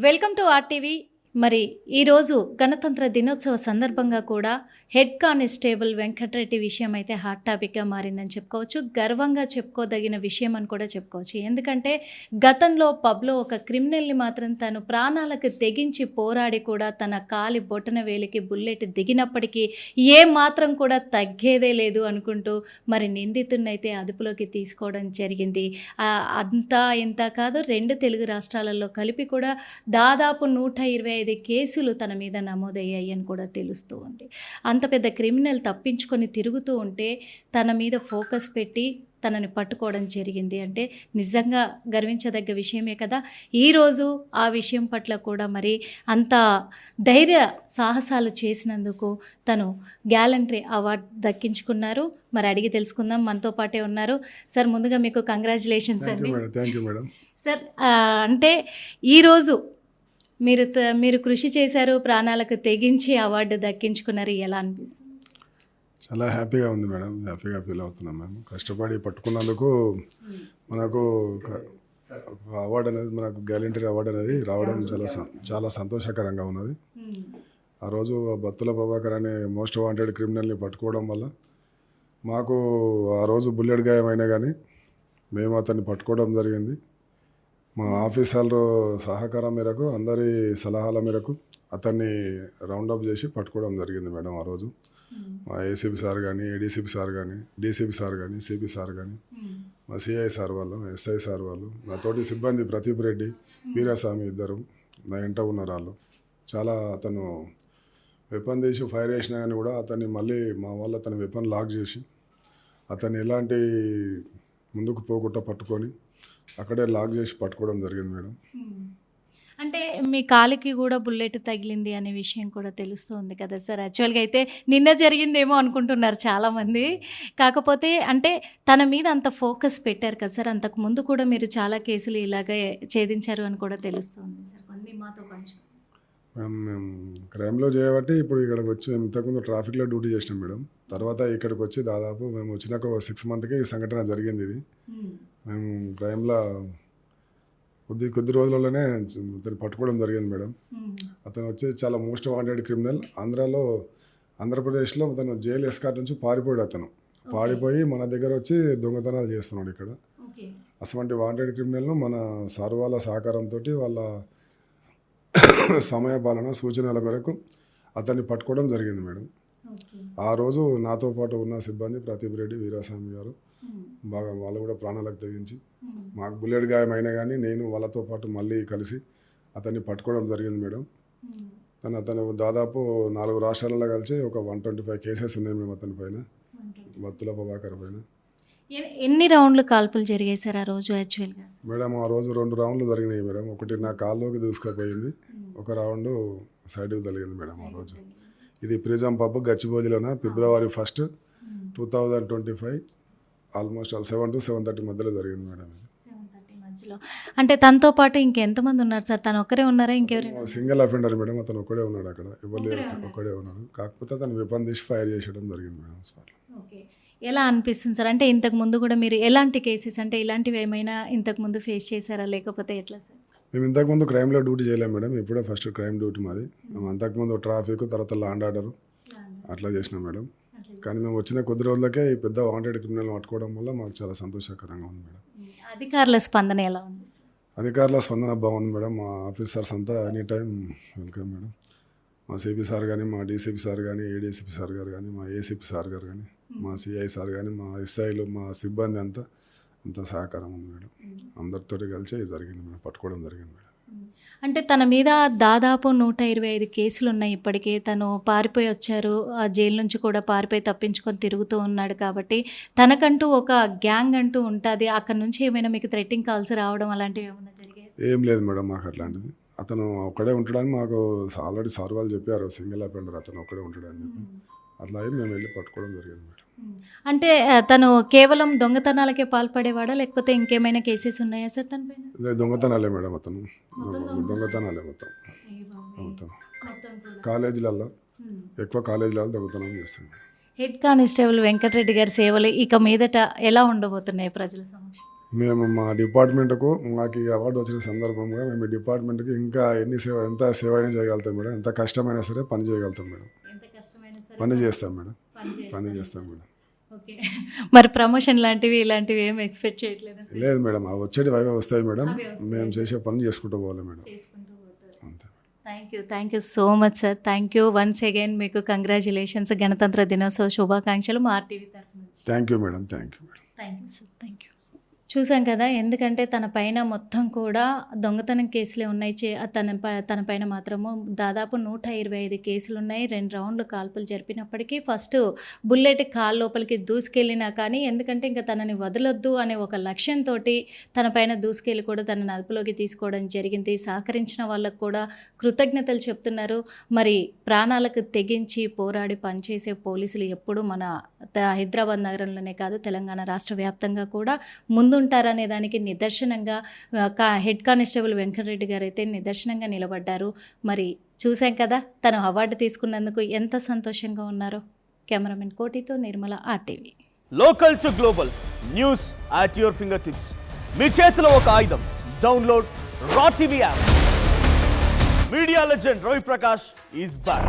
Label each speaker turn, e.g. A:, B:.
A: Welcome to RTV. మరి ఈరోజు గణతంత్ర దినోత్సవ సందర్భంగా కూడా హెడ్ కానిస్టేబుల్ వెంకటరెడ్డి విషయం అయితే హాట్ టాపిక్గా మారిందని చెప్పుకోవచ్చు. గర్వంగా చెప్పుకోదగిన విషయం అని కూడా చెప్పుకోవచ్చు. ఎందుకంటే గతంలో పబ్లో ఒక క్రిమినల్ని మాత్రం తను ప్రాణాలకు తెగించి పోరాడి కూడా తన కాలి బొటన వేలికి బుల్లెట్ దిగినప్పటికీ ఏ మాత్రం కూడా తగ్గేదే లేదు అనుకుంటూ మరి నిందితున్నైతే అదుపులోకి తీసుకోవడం జరిగింది. అంతా ఇంత కాదు, 2 తెలుగు రాష్ట్రాలలో కలిపి కూడా దాదాపు 125 కేసులు తన మీద నమోదయ్యాయి అని కూడా తెలుస్తూ ఉంది. అంత పెద్ద క్రిమినల్ తప్పించుకొని తిరుగుతూ ఉంటే తన మీద ఫోకస్ పెట్టి తనని పట్టుకోవడం జరిగింది అంటే నిజంగా గర్వించదగ్గ విషయమే కదా. ఈరోజు ఆ విషయం పట్ల కూడా మరి అంత ధైర్య సాహసాలు చేసినందుకు తను గ్యాలంటరీ అవార్డు దక్కించుకున్నారు. మరి అడిగి తెలుసుకుందాం. మనతో పాటే ఉన్నారు సార్. ముందుగా మీకు కంగ్రాచులేషన్స్ అండి. సార్, అంటే ఈరోజు మీరు కృషి చేశారు, ప్రాణాలకు తెగించి అవార్డు దక్కించుకున్నారు. ఎలా అనిపిస్తుంది?
B: చాలా హ్యాపీగా ఉంది మేడం. హ్యాపీగా ఫీల్ అవుతున్నాం. మేము కష్టపడి పట్టుకున్నందుకు మనకు అవార్డు అనేది, మనకు గ్యాలంటరీ అవార్డు అనేది రావడం చాలా సంతోషకరంగా ఉన్నది. ఆ రోజు బత్తుల ప్రభాకర్ అనే మోస్ట్ వాంటెడ్ క్రిమినల్ని పట్టుకోవడం వల్ల మాకు ఆ రోజు బుల్లెట్ గాయమైనా కానీ మేము అతన్ని పట్టుకోవడం జరిగింది. మా ఆఫీసర్ల సహకారం మేరకు, అందరి సలహాల మేరకు అతన్ని రౌండప్ చేసి పట్టుకోవడం జరిగింది మేడం. ఆ రోజు మా ఏసీపీ సార్ కానీ, ఏడీసీపీ సార్ కానీ, డీసీపీ సార్ కానీ, సిపి సార్ కానీ, మా సిఐ సార్ వాళ్ళు, ఎస్ఐ సార్ వాళ్ళు, నా తోటి సిబ్బంది ప్రదీప్ రెడ్డి, వీరాస్వామి ఇద్దరు నా వెంట ఉన్నారు. వాళ్ళు చాలా, అతను వెపన్ తీసి ఫైర్ చేసినా కానీ కూడా అతన్ని మళ్ళీ మా వాళ్ళు అతని వెపన్ లాక్ చేసి అతన్ని ఎలాంటి ముందుకు పోకుండా పట్టుకొని అక్కడే లాక్ చేసి పట్టుకోవడం జరిగింది మేడం.
A: అంటే మీ కాలికి కూడా బుల్లెట్ తగిలింది అనే విషయం కూడా తెలుస్తుంది కదా సార్. యాక్చువల్గా అయితే నిన్న జరిగిందేమో అనుకుంటున్నారు చాలామంది. కాకపోతే అంటే తన మీద అంత ఫోకస్ పెట్టారు కదా సార్. అంతకు ముందు కూడా మీరు చాలా కేసులు ఇలాగే ఛేదించారు అని కూడా తెలుస్తుంది సార్. కొన్ని మాతో పంచు.
B: మేము క్రైమ్లో చేయబట్టి ఇప్పుడు ఇక్కడికి వచ్చి, మేము ఇంతకుముందు ట్రాఫిక్లో డ్యూటీ చేసినాం మేడం. తర్వాత ఇక్కడికి వచ్చి దాదాపు మేము వచ్చినాక 6 మంత్కే ఈ సంఘటన జరిగింది. ఇది మేము క్రైమ్లో కొద్ది రోజులలోనే అతను పట్టుకోవడం జరిగింది మేడం. అతను వచ్చి చాలా మోస్ట్ వాంటెడ్ క్రిమినల్. ఆంధ్రప్రదేశ్లో అతను జైలు ఎస్కాట్ నుంచి పారిపోయాడు. అతను పారిపోయి మన దగ్గర వచ్చి దొంగతనాలు చేస్తున్నాడు ఇక్కడ. అటువంటి వాంటెడ్ క్రిమినల్ను మన సార్ వాళ్ళ సహకారంతో, వాళ్ళ సమయ పాలన సూచనల మేరకు అతన్ని పట్టుకోవడం జరిగింది మేడం. ఆ రోజు నాతో పాటు ఉన్న సిబ్బంది ప్రదీప్ రెడ్డి, వీరాస్వామి గారు బాగా, వాళ్ళు కూడా ప్రాణాలకు తెగించి, మాకు బుల్లెట్ గాయమైనా కానీ నేను వాళ్ళతో పాటు మళ్ళీ కలిసి అతన్ని పట్టుకోవడం జరిగింది మేడం. అతను దాదాపు 4 రాష్ట్రాలలో కలిసి ఒక 125 కేసెస్ ఉన్నాయి మేము అతని పైన, బత్తుల ప్రభాకర్ పైన.
A: ఎన్ని రౌండ్లు కాల్పులు జరిగాయి సార్ ఆ రోజు యాక్చువల్గా?
B: మేడం ఆ రోజు 2 రౌండ్లు జరిగినాయి మేడం. ఒకటి నా కాల్లోకి దూసుకుపోయింది, ఒక రౌండ్ సైడ్కి తగిలింది మేడం. ఆ రోజు ఇది ప్రిజం పబ్ గచ్చిబౌలిలోన February 1, 2025 ఆల్మోస్ట్ 7 to 7:30 మధ్యలో జరిగింది మేడం.
A: అంటే తనతో పాటు ఇంకెంతమంది ఉన్నారు సార్? తను ఒక్కరే ఉన్నారా, ఇంకెవరైనా?
B: Single offender madam. అతను ఒక్కడే ఉన్నాడు అక్కడ, ఎవరు లేరు, ఒక్కడే ఉన్నాడు. కాకపోతే అతను వెపన్ తీసి ఫైర్ చేసేయడం జరిగింది మేడం స్పాట్లో.
A: ఓకే, ఎలా అనిపిస్తుంది సార్? అంటే ఇంతకు ముందు కూడా మీరు ఎలాంటి కేసెస్, అంటే ఇలాంటివి ఏమైనా ఇంతకు ముందు ఫేస్ చేశారా, లేకపోతే ఎట్లా సార్?
B: మేము ఇంతకుముందు క్రైమ్లో డ్యూటీ చేయలేము మేడం. ఇప్పుడే ఫస్ట్ క్రైమ్ డ్యూటీ మాది. మేము అంతకుముందు ట్రాఫిక్, తర్వాత లాండ్ ఆర్డర్ అట్లా చేసినాం మేడం. కానీ మేము వచ్చిన కొద్ది రోజులకే ఈ పెద్ద వాంటెడ్ క్రిమినల్ పట్టుకోవడం వల్ల మాకు చాలా సంతోషకరంగా ఉంది మేడం.
A: అధికారుల స్పందన ఎలా ఉంది?
B: అధికారుల స్పందన బాగుంది మేడం. మా ఆఫీసర్స్ అంతా ఎనీ టైం వెల్కమ్ మేడం. మా సిపి సార్ కానీ, మా డీసీపీ సార్ కానీ, ఏడీసీపీ సార్ గారు కానీ, మా ఏసీపీ సార్ గారు కానీ, మా సిఐ సార్ కానీ, మా ఎస్ఐలు, మా సిబ్బంది అంతా సహకారం ఉంది మేడం. అందరితోటి కలిసి జరిగింది మేడం, పట్టుకోవడం జరిగింది మేడం.
A: అంటే తన మీద దాదాపు 125 కేసులు ఉన్నాయి ఇప్పటికే. తను పారిపోయి వచ్చారు, ఆ జైలు నుంచి కూడా పారిపోయి తప్పించుకొని తిరుగుతూ ఉన్నాడు. కాబట్టి తనకంటూ ఒక గ్యాంగ్ అంటూ ఉంటుంది. అక్కడ నుంచి ఏమైనా మీకు థ్రెట్టింగ్ కాల్స్ రావడం అలాంటివి ఏమైనా జరిగాయి?
B: ఏం లేదు మేడం, మాకు అట్లాంటిది. అతను ఒక్కడే ఉంటాడని మాకు ఆల్రెడీ సార్ వాళ్ళు చెప్పారు, సింగిల్ అఫెండర్ అతను ఒక్కడే ఉంటాడని చెప్పి. అట్లా అయ్యి మేము వెళ్ళి పట్టుకోవడం జరిగింది మేడం.
A: అంటే తను కేవలం దొంగతనాలకే పాల్పడేవాడా, లేకపోతే ఇంకేమైనా కేసెస్ ఉన్నాయా సార్ తన పైన?
B: దొంగతనాలే మేడం. అతను దొంగతనాలే మొత్తం. కాలేజీలలో ఎక్కువ కాలేజీలలో దొంగతనం చేస్తాడు.
A: హెడ్ కానిస్టేబుల్ వెంకటరెడ్డి గారి సేవలు ఇక మీదట ఎలా ఉండబోతున్నాయి ప్రజల సమక్షం?
B: మేము మా డిపార్ట్మెంట్కు మాకు ఈ అవార్డు వచ్చిన సందర్భంగా మేము ఈ డిపార్ట్మెంట్కి ఇంకా ఎంత సేవ అయినా చేయగలుగుతాం మేడం, ఎంత కష్టమైనా సరే పని చేయగలుగుతాం మేడం,
A: ఎంత కష్టమైనా సరే
B: పని చేస్తాం మేడం,
A: పని
B: పని చేస్తాం మేడం.
A: ఓకే. మరి ప్రమోషన్ లాంటివి ఇలాంటివి ఏం ఎక్స్పెక్ట్ చేయట్లేదు
B: లేదు మేడం, అవి వచ్చేటివి అవే వస్తాయి మేడం,
A: అవే వస్తాయి.
B: మేము చేసే పని చేసుకుంటూ పోవాలి మేడం,
A: చేసుకుంటూ పోతారు.
B: అంతే.
A: Thank you so much sir. Thank you once again. మీకు కంగ్రాచులేషన్స్, గణతంత్ర దినోత్సవ శుభాకాంక్షలు మా ఆర్టీవీ తరఫు నుంచి.
B: Thank you madam, thank you madam.
A: Thank you sir. Thank you. చూసాం కదా, ఎందుకంటే తన పైన మొత్తం కూడా దొంగతనం కేసులే ఉన్నాయి. తన పైన మాత్రము దాదాపు 125 కేసులు ఉన్నాయి. 2 రౌండ్లు కాల్పులు జరిపినప్పటికీ ఫస్ట్ బుల్లెట్ కాల్ లోపలికి దూసుకెళ్ళినా కానీ, ఎందుకంటే ఇంకా తనని వదలొద్దు అనే ఒక లక్ష్యంతో తన పైన దూసుకెళ్ళి కూడా తనని అదుపులోకి తీసుకోవడం జరిగింది. సహకరించిన వాళ్ళకు కూడా కృతజ్ఞతలు చెప్తున్నారు. మరి ప్రాణాలకు తెగించి పోరాడి పనిచేసే పోలీసులు ఎప్పుడు మన హైదరాబాద్ నగరంలోనే కాదు, తెలంగాణ రాష్ట్ర వ్యాప్తంగా కూడా ముందుంటారనే దానికి నిదర్శనంగా హెడ్ కానిస్టేబుల్ వెంకటరెడ్డి గారు అయితే నిదర్శనంగా నిలబడ్డారు. మరి చూసాం కదా, తను అవార్డు తీసుకున్నందుకు ఎంత సంతోషంగా ఉన్నారో. కెమెరామెన్ కోటితో Nirmala, RTV.
C: Local to global news at your finger tips. మీ చేతిలో ఒక ఆయుధం. Download RTV app. Media legend Ravi Prakash is back.